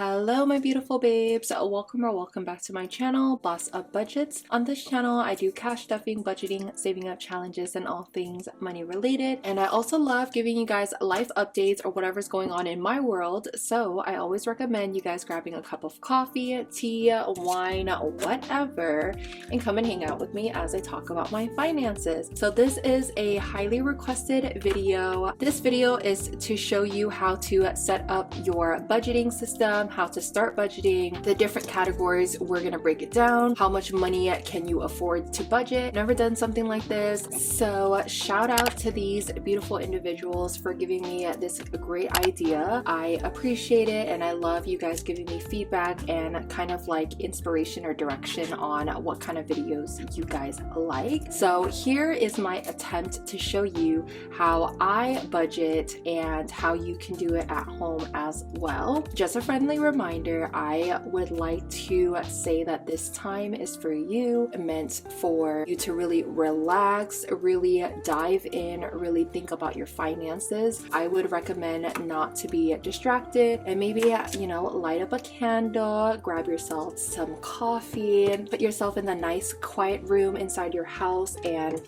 Hello my beautiful babes, welcome back to my channel, Boss Up Budgets. On this channel I do cash stuffing, budgeting, saving up challenges, and all things money related. And I also love giving you guys life updates or whatever's going on in my world, so I always recommend you guys grabbing a cup of coffee, tea, wine, whatever, and come and hang out with me as I talk about my finances. So this is a highly requested video. This video is to show you how to set up your budgeting system, how to start budgeting, the different categories. We're gonna break it down. How much money can you afford to budget? Never done something like this, so shout out to these beautiful individuals for giving me this great idea. I appreciate it, and I love you guys giving me feedback and kind of like inspiration or direction on what kind of videos you guys like. So here is my attempt to show you how I budget and how you can do it at home as well. Just a friendly reminder, I would like to say that this time is for you, meant for you to really relax, really dive in, really think about your finances. I would recommend not to be distracted, and maybe, you know, light up a candle, grab yourself some coffee, and put yourself in the nice quiet room inside your house and,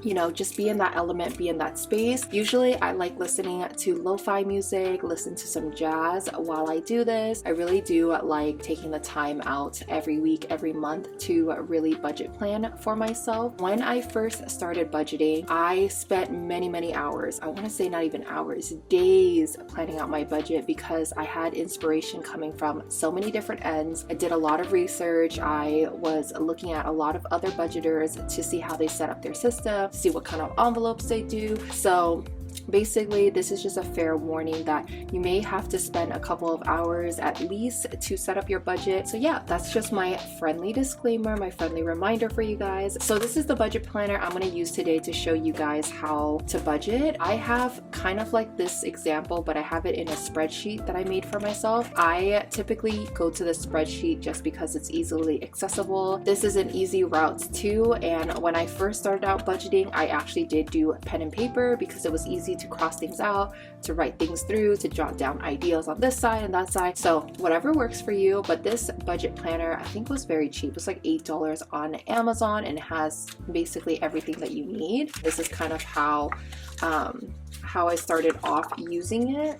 you know, just be in that element, be in that space. Usually I like listening to lo-fi music, listen to some jazz while I do this. I really do like taking the time out every week, every month to really budget plan for myself. When I first started budgeting, I spent many hours, I want to say not even hours, days planning out my budget because I had inspiration coming from so many different ends. I did a lot of research. I was looking at a lot of other budgeters to see how they set up their system, see what kind of envelopes they do. So basically, this is just a fair warning that you may have to spend a couple of hours at least to set up your budget. So yeah, that's just my friendly disclaimer, my friendly reminder for you guys. So this is the budget planner I'm going to use today to show you guys how to budget. I have kind of like this example, but I have it in a spreadsheet that I made for myself. I typically go to the spreadsheet just because it's easily accessible. This is an easy route too, and when I first started out budgeting, I actually did do pen and paper because it was easy to cross things out, to write things through, to jot down ideas on this side and that side. So whatever works for you. But this budget planner I think was very cheap. It's like $8 on Amazon, and it has basically everything that you need. This is kind of how I started off using it.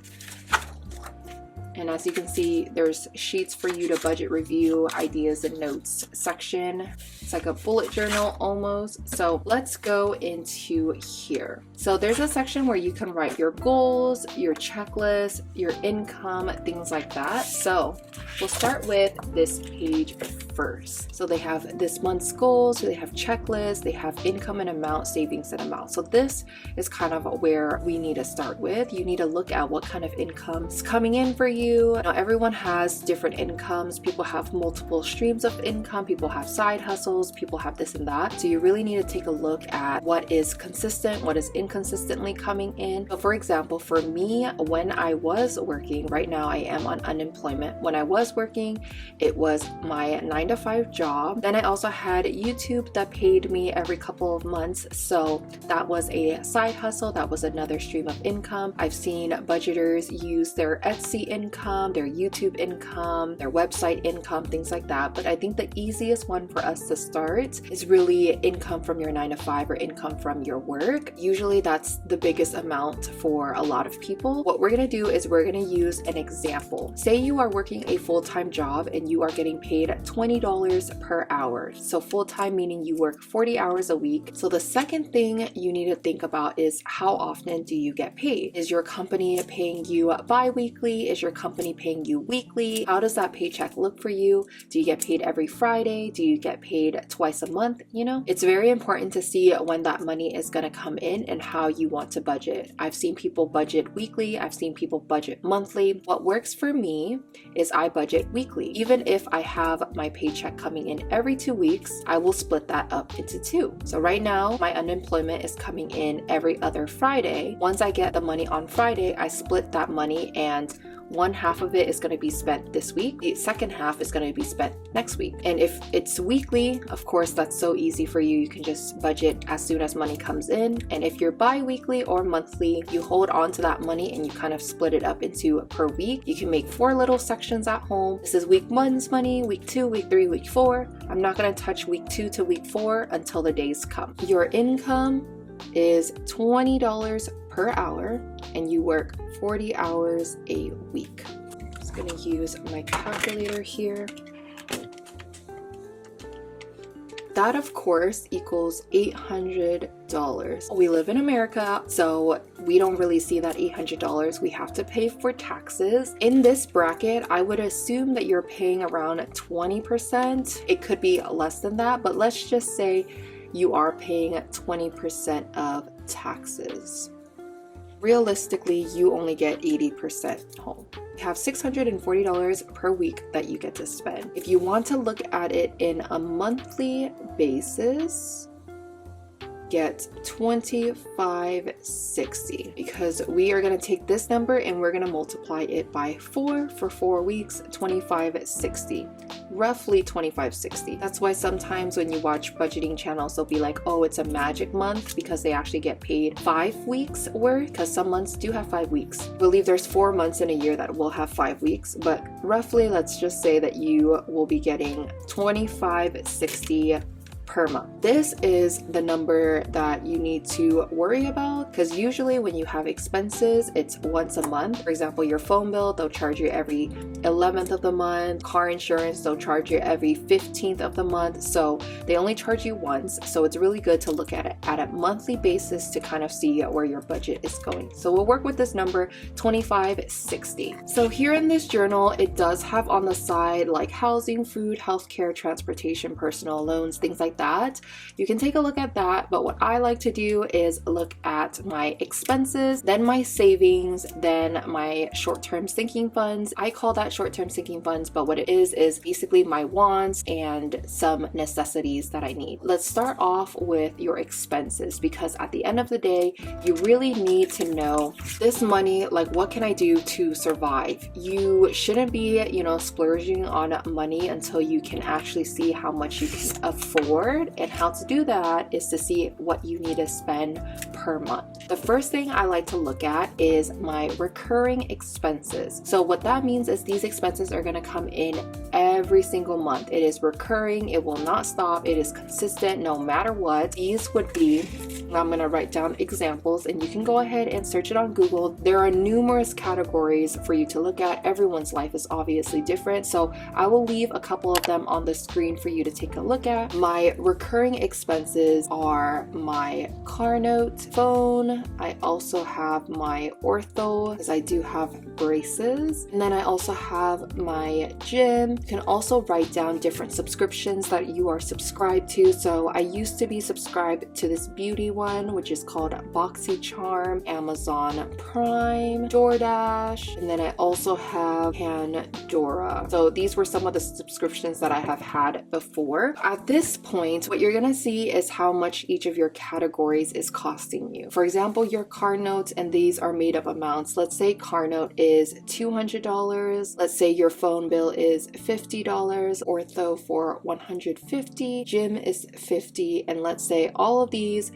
And as you can see, there's sheets for you to budget review, ideas and notes section. It's like a bullet journal almost. So let's go into here. So there's a section where you can write your goals, your checklist, your income, things like that. So we'll start with this page first. So they have this month's goals, they have checklists, they have income and amount, savings and amount. So this is kind of where we need to start with. You need to look at what kind of income is coming in for you. Now, everyone has different incomes. People have multiple streams of income. People have side hustles. People have this and that. So you really need to take a look at what is consistent, what is inconsistently coming in. So for example, for me, when I was working, right now I am on unemployment. When I was working, it was my 9-to-5 job. Then I also had YouTube that paid me every couple of months. So that was a side hustle. That was another stream of income. I've seen budgeters use their Etsy income, their YouTube income, their website income, things like that. But I think the easiest one for us to start is really income from your 9-to-5 or income from your work. Usually that's the biggest amount for a lot of people. What we're going to do is we're going to use an example. Say you are working a full-time job and you are getting paid $20 per hour. So full-time meaning you work 40 hours a week. So the second thing you need to think about is how often do you get paid? Is your company paying you bi-weekly? Is your company paying you weekly? How does that paycheck look for you? Do you get paid every Friday? Do you get paid twice a month? You know, it's very important to see when that money is going to come in and how you want to budget. I've seen people budget weekly. I've seen people budget monthly. What works for me is I budget weekly. Even if I have my paycheck coming in every 2 weeks, I will split that up into 2. So right now my unemployment is coming in every other Friday. Once I get the money on Friday, I split that money, and one half of it is going to be spent this week, the second half is going to be spent next week. And if it's weekly, of course, that's so easy for you. You can just budget as soon as money comes in. And if you're bi-weekly or monthly, you hold on to that money and you kind of split it up into per week. You can make 4 little sections at home. This is week 1's money, week 2, week 3, week 4. I'm not going to touch week 2 to week 4 until the days come. Your income is $20 per hour and you work 40 hours a week. I'm just going to use my calculator here. That, of course, equals $800. We live in America, so we don't really see that $800. We have to pay for taxes. In this bracket, I would assume that you're paying around 20%. It could be less than that, but let's just say you are paying 20% of taxes. Realistically, you only get 80% home. You have $640 per week that you get to spend. If you want to look at it in a monthly basis, get $25.60, because we are going to take this number and we're going to multiply it by 4 for 4 weeks. $25.60, roughly $25.60. That's why sometimes when you watch budgeting channels, they'll be like, oh, it's a magic month, because they actually get paid 5 weeks worth, because some months do have 5 weeks. I believe there's 4 months in a year that will have 5 weeks, but roughly let's just say that you will be getting $25.60 per month. This is the number that you need to worry about, because usually when you have expenses, it's once a month. For example, your phone bill, they'll charge you every 11th of the month. Car insurance, they'll charge you every 15th of the month. So they only charge you once. So it's really good to look at it at a monthly basis to kind of see where your budget is going. So we'll work with this number, $25.60. So here in this journal, it does have on the side like housing, food, healthcare, transportation, personal loans, things like that. You can take a look at that, but what I like to do is look at my expenses, then my savings, then my short-term sinking funds. I call that short-term sinking funds, but what it is basically my wants and some necessities that I need. Let's start off with your expenses, because at the end of the day, you really need to know this money, like what can I do to survive? You shouldn't be, splurging on money until you can actually see how much you can afford. And how to do that is to see what you need to spend per month. The first thing I like to look at is my recurring expenses. So what that means is these expenses are going to come in every single month. It is recurring. It will not stop. It is consistent no matter what. These would be, I'm going to write down examples and you can go ahead and search it on Google. There are numerous categories for you to look at. Everyone's life is obviously different. So I will leave a couple of them on the screen for you to take a look at. My recurring expenses are my car note, phone. I also have my ortho, because I do have braces. And then I also have my gym. You can also write down different subscriptions that you are subscribed to. So I used to be subscribed to this beauty one, which is called BoxyCharm, Amazon Prime, DoorDash, and then I also have Pandora. So these were some of the subscriptions that I have had before. At this point, what you're gonna see is how much each of your categories is costing you. For example, your car notes, and these are made up amounts. Let's say car note is $200. Let's say your phone bill is $50, ortho for $150, gym is $50, and let's say all of these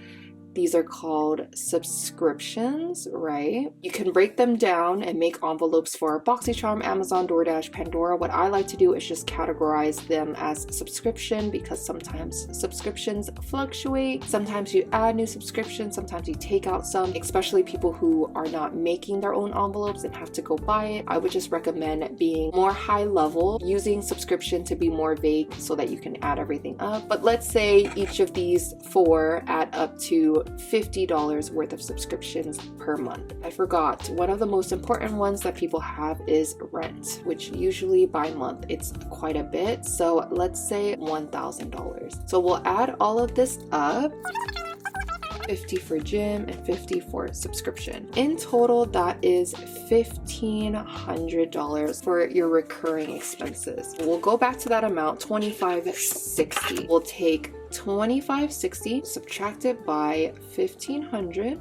are called subscriptions, right? You can break them down and make envelopes for BoxyCharm, Amazon, DoorDash, Pandora. What I like to do is just categorize them as subscription, because sometimes subscriptions fluctuate. Sometimes you add new subscriptions, sometimes you take out some, especially people who are not making their own envelopes and have to go buy it. I would just recommend being more high level, using subscription to be more vague so that you can add everything up. But let's say each of these 4 add up to $50 worth of subscriptions per month. I forgot, one of the most important ones that people have is rent, which usually by month it's quite a bit. So let's say $1,000. So we'll add all of this up. 50 for gym and 50 for subscription. In total, that is $1,500 for your recurring expenses. We'll go back to that amount, $25.60. We'll take $25.60, subtract it by $1,500.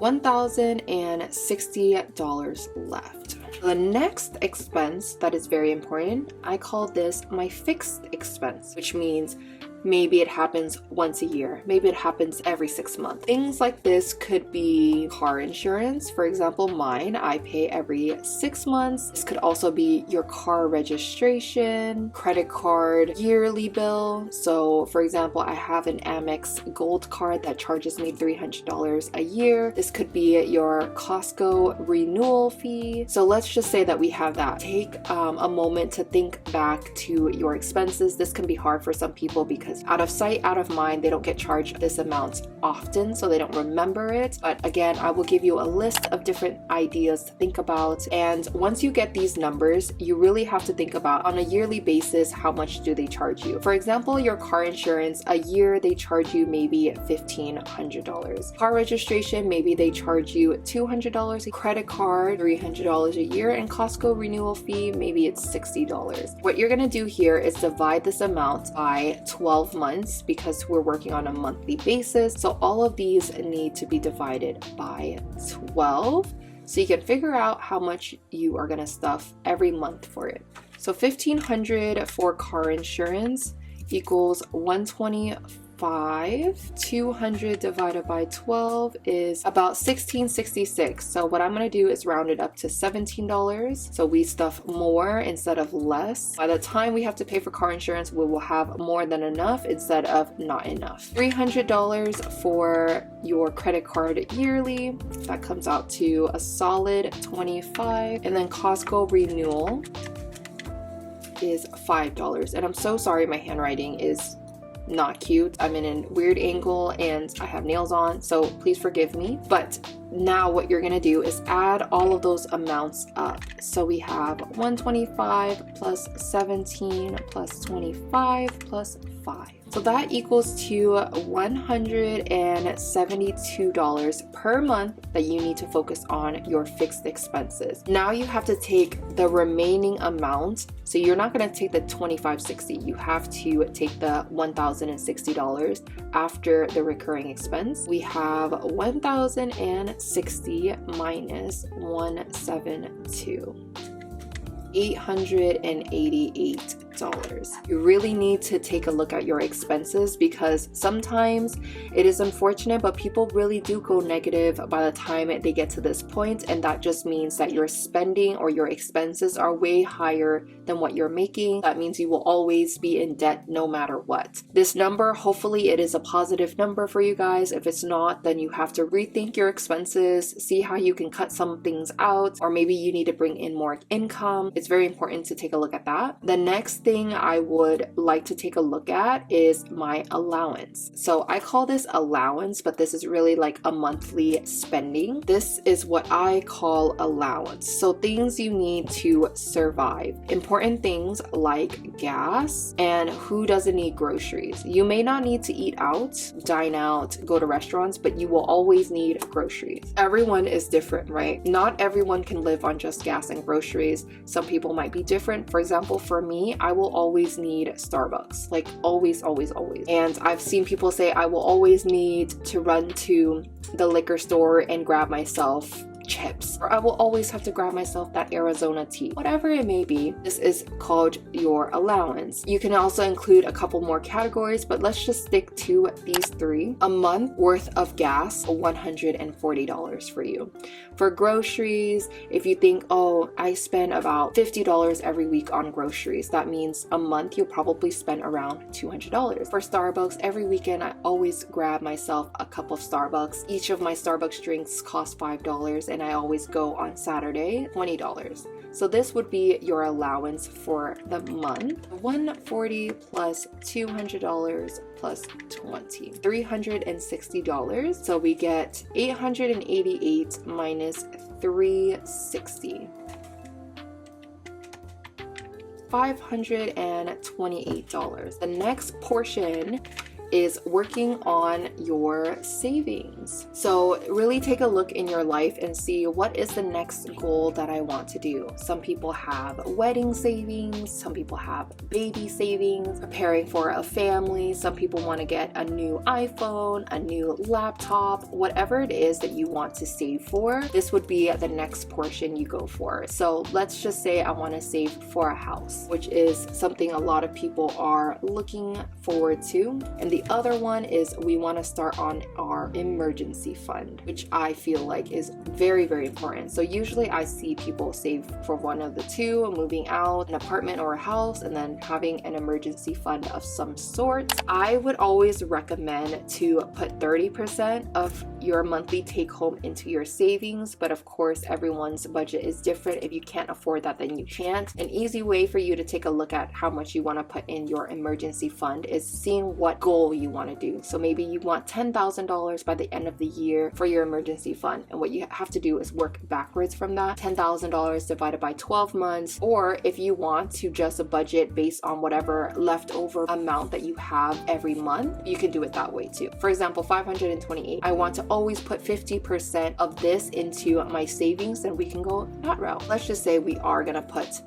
$1,060 left. The next expense that is very important, I call this my fixed expense, which means maybe it happens once a year, maybe it happens every 6 months. Things like this could be car insurance. For example, mine, I pay every 6 months. This could also be your car registration, credit card, yearly bill. So for example, I have an Amex Gold card that charges me $300 a year. This could be your Costco renewal fee. So let's just say that we have that. Take a moment to think back to your expenses. This can be hard for some people because out of sight, out of mind, they don't get charged this amount often, so they don't remember it. But again, I will give you a list of different ideas to think about. And once you get these numbers, you really have to think about on a yearly basis, how much do they charge you? For example, your car insurance, a year they charge you maybe $1,500. Car registration, maybe they charge you $200. Credit card, $300 a year, and Costco renewal fee, maybe it's $60. What you're gonna do here is divide this amount by 12 months because we're working on a monthly basis. So all of these need to be divided by 12 so you can figure out how much you are gonna stuff every month for it. So $1,500 for car insurance equals $125. 200 divided by 12 is about $16.66. So what I'm going to do is round it up to $17. So we stuff more instead of less. By the time we have to pay for car insurance, we will have more than enough instead of not enough. $300 for your credit card yearly. That comes out to a solid $25. And then Costco renewal is $5. And I'm so sorry, my handwriting is not cute. I'm in a weird angle and I have nails on, so please forgive me. But now what you're gonna do is add all of those amounts up. So we have 125 plus 17 plus 25 plus 5. So that equals to $172 per month that you need to focus on your fixed expenses. Now you have to take the remaining amount. So you're not going to take the $2,560. You have to take the $1,060 after the recurring expense. We have $1,060 minus 172. $888. You really need to take a look at your expenses because sometimes it is unfortunate, but people really do go negative by the time they get to this point, and that just means that your spending or your expenses are way higher than what you're making. That means you will always be in debt no matter what. This number, hopefully it is a positive number for you guys. If it's not, then you have to rethink your expenses, see how you can cut some things out, or maybe you need to bring in more income. It's very important to take a look at that. The next thing I would like to take a look at is my allowance. So I call this allowance, but this is really like a monthly spending. This is what I call allowance. So things you need to survive. Important things like gas, and who doesn't need groceries? You may not need to eat out, dine out, go to restaurants, but you will always need groceries. Everyone is different, right? Not everyone can live on just gas and groceries. Some people might be different. For example, for me, I will always need Starbucks, like always. And I've seen people say I will always need to run to the liquor store and grab myself chips, or I will always have to grab myself that Arizona tea. Whatever it may be, this is called your allowance. You can also include a couple more categories, but let's just stick to these three. A month worth of gas, $140 for you. For groceries, if you think, oh, I spend about $50 every week on groceries, that means a month you'll probably spend around $200. For Starbucks, every weekend I always grab myself a cup of Starbucks. Each of my Starbucks drinks cost $5, and I always go on Saturday, $20. So this would be your allowance for the month. $140 plus $200 plus 20, $360. So we get 888 minus 360. $528. The next portion is working on your savings. So really take a look in your life and see what is the next goal that I want to do. Some people have wedding savings, some people have baby savings, preparing for a family, some people want to get a new iPhone, a new laptop, whatever it is that you want to save for. This would be the next portion you go for. So let's just say I want to save for a house, which is something a lot of people are looking forward to. And the other one is we want to start on our emergency fund, which I feel like is very, very important. So usually I see people save for one of the two, moving out, an apartment or a house, and then having an emergency fund of some sort. I would always recommend to put 30% of your monthly take home into your savings, but of course everyone's budget is different. If you can't afford that, then you can't. An easy way for you to take a look at how much you want to put in your emergency fund is seeing what goal you want to do. So maybe you want $10,000 by the end of the year for your emergency fund, and what you have to do is work backwards from that. $10,000 divided by 12 months, or if you want to just budget based on whatever leftover amount that you have every month, you can do it that way too. For example, 528, I want to always put 50% of this into my savings, and we can go that route. Let's just say we are gonna put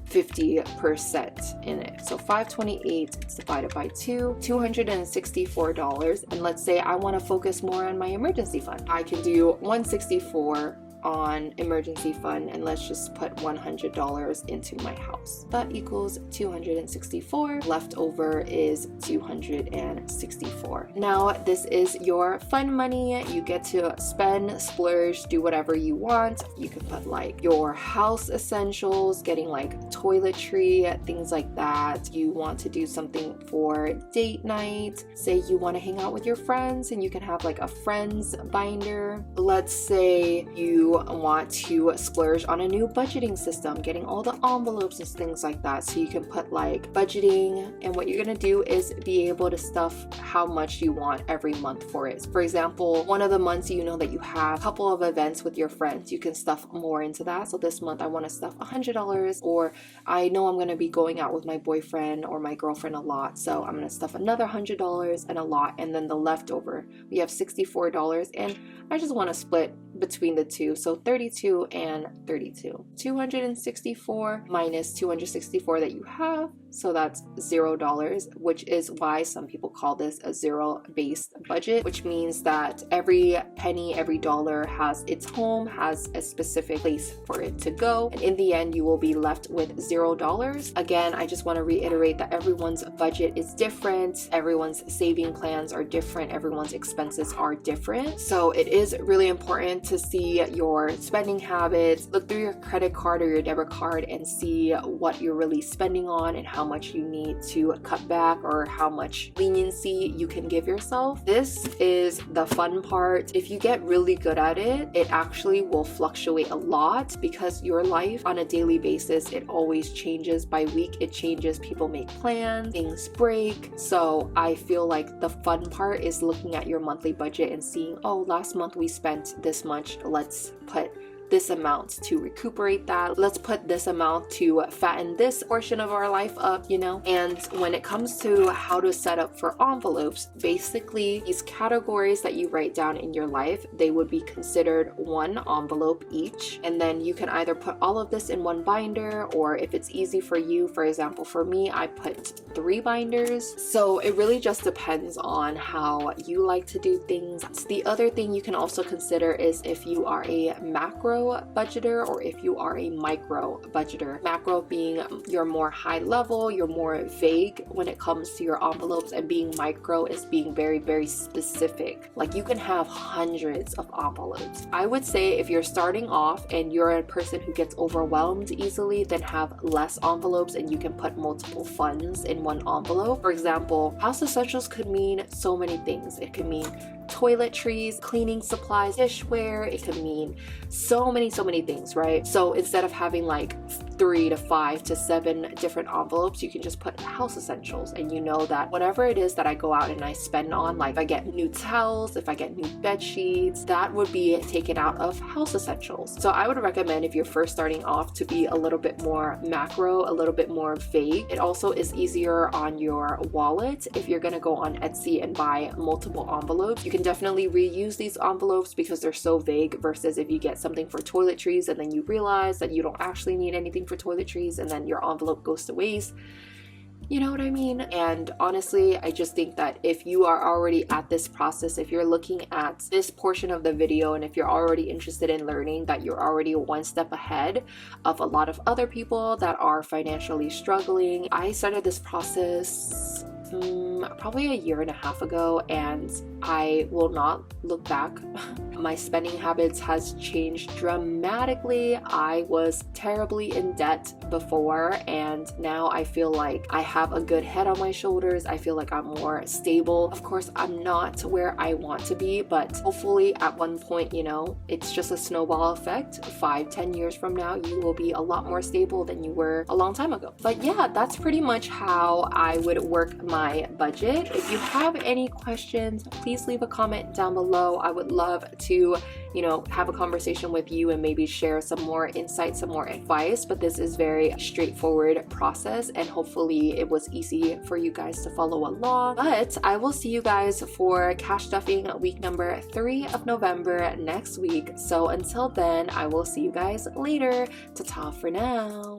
50% in it. So 528 divided by 2, $264. And let's say I want to focus more on my emergency fund. I can do 164 on emergency fund, and let's just put $100 into my house. That equals 264. Leftover is 264. Now this is your fun money. You get to spend, splurge, do whatever you want. You can put like your house essentials, getting like toiletry, things like that. You want to do something for date night. Say you want to hang out with your friends, and you can have like a friends binder. Let's say you want to splurge on a new budgeting system, getting all the envelopes and things like that. So you can put like budgeting, and what you're gonna do is be able to stuff how much you want every month for it. For example, one of the months you know that you have a couple of events with your friends, you can stuff more into that. So this month I want to stuff $100, or I know I'm going to be going out with my boyfriend or my girlfriend a lot, so I'm going to stuff another $100 and a lot, and then the leftover we have $64, and I just want to split between the two. So 32 and 32. 264 minus 264 that you have, so that's $0, which is why some people call this a zero-based budget, which means that every penny, every dollar has its home, has a specific place for it to go, and in the end you will be left with $0. Again, I just want to reiterate that everyone's budget is different, everyone's saving plans are different, everyone's expenses are different, so it is really important to see your spending habits, look through your credit card or your debit card and see what you're really spending on and how much you need to cut back or how much leniency you can give yourself. This is the fun part. If you get really good at it, it actually will fluctuate a lot, because your life on a daily basis, it always changes. By week, it changes. People make plans, things break. So I feel like the fun part is looking at your monthly budget and seeing, oh, last month we spent this much. Let's put this amount to recuperate that. Let's put this amount to fatten this portion of our life up, you know? And when it comes to how to set up for envelopes, basically these categories that you write down in your life, they would be considered one envelope each. And then you can either put all of this in one binder, or if it's easy for you, for example, for me, I put 3 binders. So it really just depends on how you like to do things. The other thing you can also consider is if you are a macro budgeter or if you are a micro budgeter. Macro being you're more high level, you're more vague when it comes to your envelopes, and being micro is being very, very specific. Like you can have hundreds of envelopes. I would say if you're starting off and you're a person who gets overwhelmed easily, then have less envelopes and you can put multiple funds in one envelope. For example, house essentials could mean so many things. It could mean toiletries, cleaning supplies, dishware. It could mean so many things, right? So instead of having like 3 to 5 to 7 different envelopes, you can just put house essentials, and you know that whatever it is that I go out and I spend on, like if I get new towels, if I get new bed sheets, that would be taken out of house essentials. So I would recommend, if you're first starting off, to be a little bit more macro, a little bit more vague. It also is easier on your wallet if you're gonna go on Etsy and buy multiple envelopes. You can definitely reuse these envelopes because they're so vague, versus if you get something for toiletries and then you realize that you don't actually need anything for toiletries and then your envelope goes to waste. You know what I mean? And honestly, I just think that if you are already at this process, if you're looking at this portion of the video, and if you're already interested in learning, that you're already one step ahead of a lot of other people that are financially struggling. I started this process probably a year and a half ago, and I will not look back. My spending habits has changed dramatically. I was terribly in debt before, and now I feel like I have a good head on my shoulders. I feel like I'm more stable. Of course, I'm not where I want to be, but hopefully at one point, you know, it's just a snowball effect. 5-10 years from now, you will be a lot more stable than you were a long time ago. But yeah, that's pretty much how I would work my budget. If you have any questions, please leave a comment down below. I would love to, you know, have a conversation with you and maybe share some more insights, some more advice. But this is very straightforward process, and hopefully it was easy for you guys to follow along. But I will see you guys for cash stuffing week number 3 of November next week. So until then, I will see you guys later. Ta-ta for now.